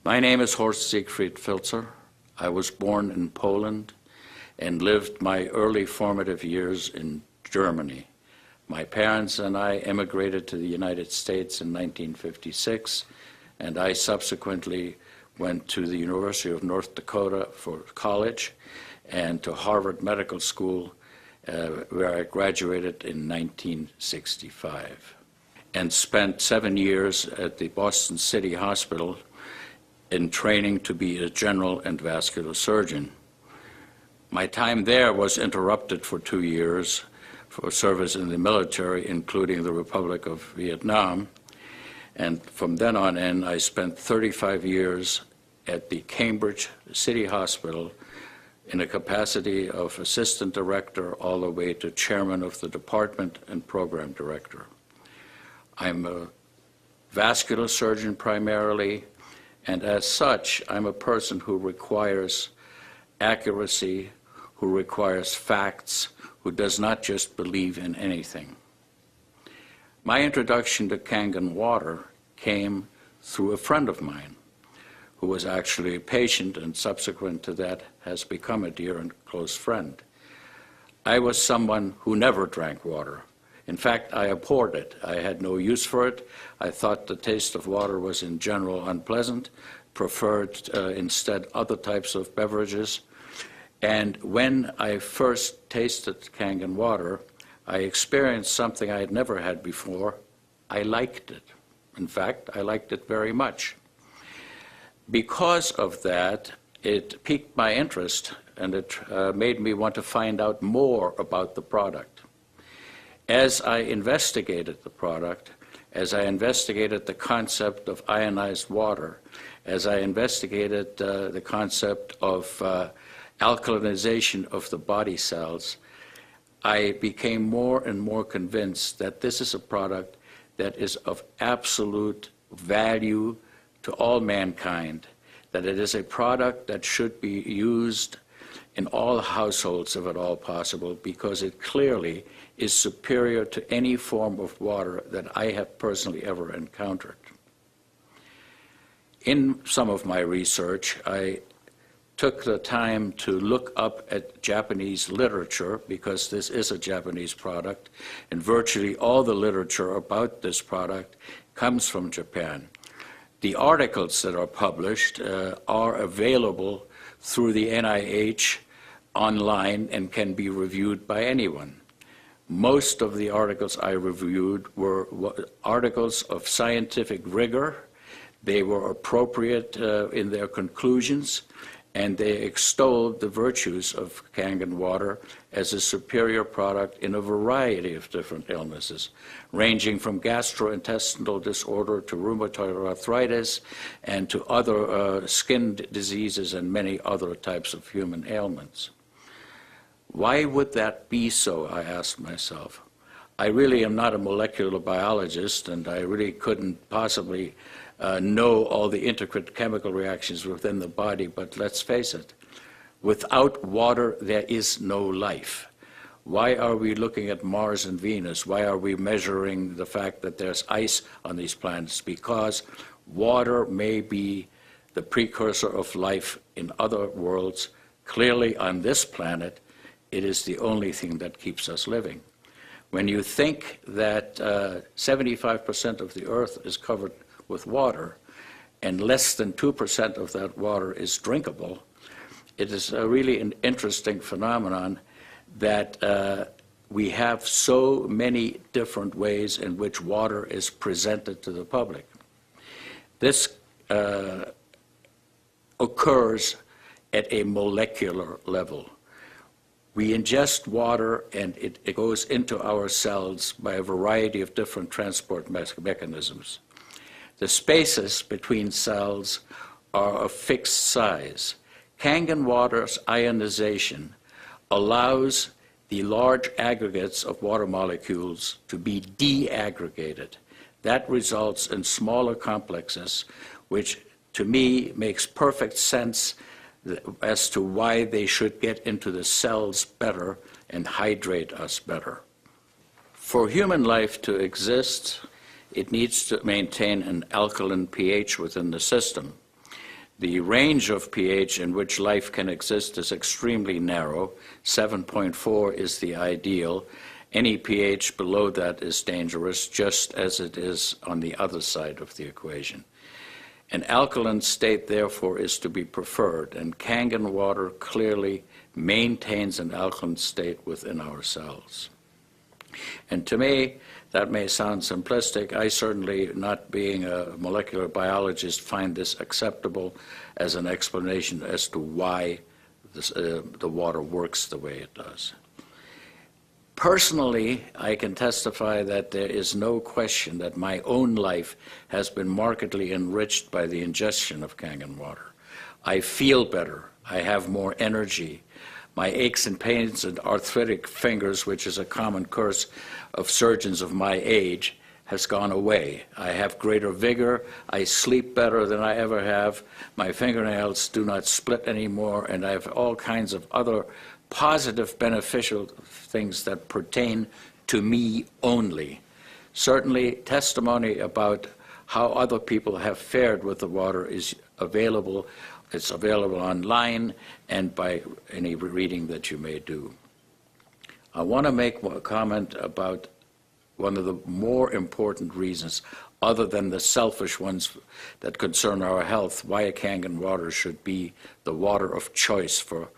My name is Horst Filtzer. I was born in Poland and lived my early formative years in Germany. My parents and I emigrated to the United States in 1956, and I subsequently went to the University of North Dakota for college and to Harvard Medical School, where I graduated in 1965, and spent 7 years at the Boston City Hospital in training to be a general and vascular surgeon. My time there was interrupted for 2 years for service in the military, including the Republic of Vietnam. And from then on in, I spent 35 years at the Cambridge City Hospital in a capacity of assistant director all the way to chairman of the department and program director. I'm a vascular surgeon primarily, and as such, I'm a person who requires accuracy, who requires facts, who does not just believe in anything. My introduction to Kangen water came through a friend of mine who was actually a patient and subsequent to that has become a dear and close friend. I was someone who never drank water. In fact, I abhorred it. I had no use for it. I thought the taste of water was in general unpleasant, preferred instead other types of beverages. And when I first tasted Kangen water, I experienced something I had never had before. I liked it. In fact, I liked it very much. Because of that, it piqued my interest, and it made me want to find out more about the product. As I investigated the product, as I investigated the concept of ionized water, as I investigated the concept of alkalinization of the body cells, I became more and more convinced that this is a product that is of absolute value to all mankind, that it is a product that should be used in all households if at all possible, because it clearly is superior to any form of water that I have personally ever encountered. In some of my research, I took the time to look up at Japanese literature, because this is a Japanese product, and virtually all the literature about this product comes from Japan. The articles that are published are available through the NIH online and can be reviewed by anyone. Most of the articles I reviewed were articles of scientific rigor. They were appropriate in their conclusions, and they extolled the virtues of Kangen water as a superior product in a variety of different illnesses, ranging from gastrointestinal disorder to rheumatoid arthritis and to other skin diseases and many other types of human ailments. Why would that be so, I asked myself. I really am not a molecular biologist, and I really couldn't possibly know all the intricate chemical reactions within the body, but let's face it, without water there is no life. Why are we looking at Mars and Venus? Why are we measuring the fact that there's ice on these planets? Because water may be the precursor of life in other worlds. Clearly on this planet, it is the only thing that keeps us living. When you think that 75% of the Earth is covered with water, and less than 2% of that water is drinkable, it is really an interesting phenomenon that we have so many different ways in which water is presented to the public. This occurs at a molecular level. We ingest water, and it goes into our cells by a variety of different transport mechanisms. The spaces between cells are of fixed size. Kangen water's ionization allows the large aggregates of water molecules to be deaggregated. That results in smaller complexes, which to me makes perfect sense as to why they should get into the cells better and hydrate us better. For human life to exist, it needs to maintain an alkaline pH within the system. The range of pH in which life can exist is extremely narrow. 7.4 is the ideal. Any pH below that is dangerous, just as it is on the other side of the equation. An alkaline state, therefore, is to be preferred, and Kangen water clearly maintains an alkaline state within our cells. And to me, that may sound simplistic. I certainly, not being a molecular biologist, find this acceptable as an explanation as to why the water works the way it does. Personally, I can testify that there is no question that my own life has been markedly enriched by the ingestion of Kangen water. I feel better. I have more energy. My aches and pains and arthritic fingers, which is a common curse of surgeons of my age, has gone away. I have greater vigor. I sleep better than I ever have. My fingernails do not split anymore, and I have all kinds of other positive, beneficial things that pertain to me only. Certainly, testimony about how other people have fared with the water is available. It's available online and by any reading that you may do. I want to make a comment about one of the more important reasons, other than the selfish ones that concern our health, why Kangen water should be the water of choice for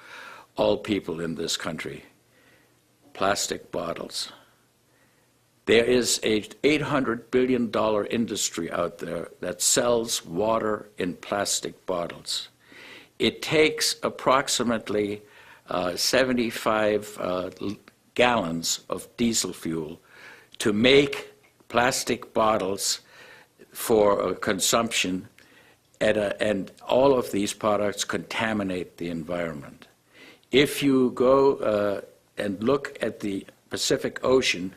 all people in this country. Plastic bottles. There is a $800 billion industry out there that sells water in plastic bottles. It takes approximately 75 gallons of diesel fuel to make plastic bottles for consumption, and all of these products contaminate the environment. If you go and look at the Pacific Ocean,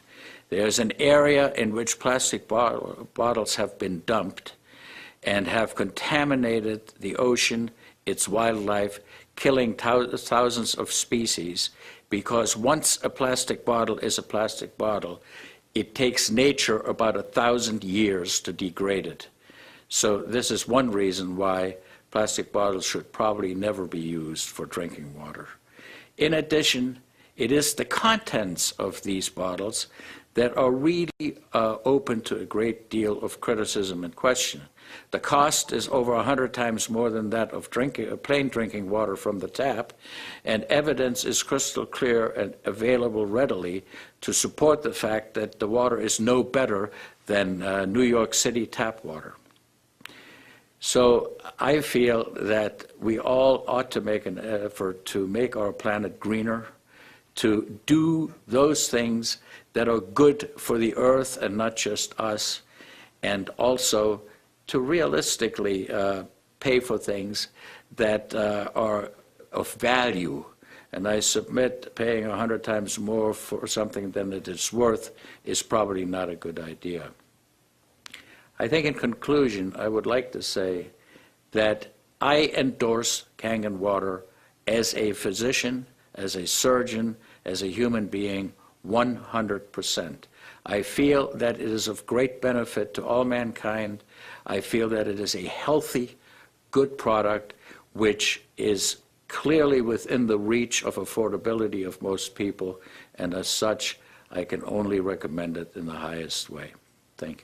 there's an area in which plastic bottles have been dumped and have contaminated the ocean, its wildlife, killing thousands of species, because once a plastic bottle is a plastic bottle, it takes nature about 1,000 years to degrade it. So this is one reason why plastic bottles should probably never be used for drinking water. In addition, it is the contents of these bottles that are really open to a great deal of criticism and question. The cost is over 100 times more than that of plain drinking water from the tap, and evidence is crystal clear and available readily to support the fact that the water is no better than New York City tap water. So I feel that we all ought to make an effort to make our planet greener, to do those things that are good for the earth and not just us, and also to realistically pay for things that are of value. And I submit paying 100 times more for something than it is worth is probably not a good idea. I think in conclusion, I would like to say that I endorse Kangen water as a physician, as a surgeon, as a human being, 100%. I feel that it is of great benefit to all mankind. I feel that it is a healthy, good product which is clearly within the reach of affordability of most people, and as such, I can only recommend it in the highest way. Thank you.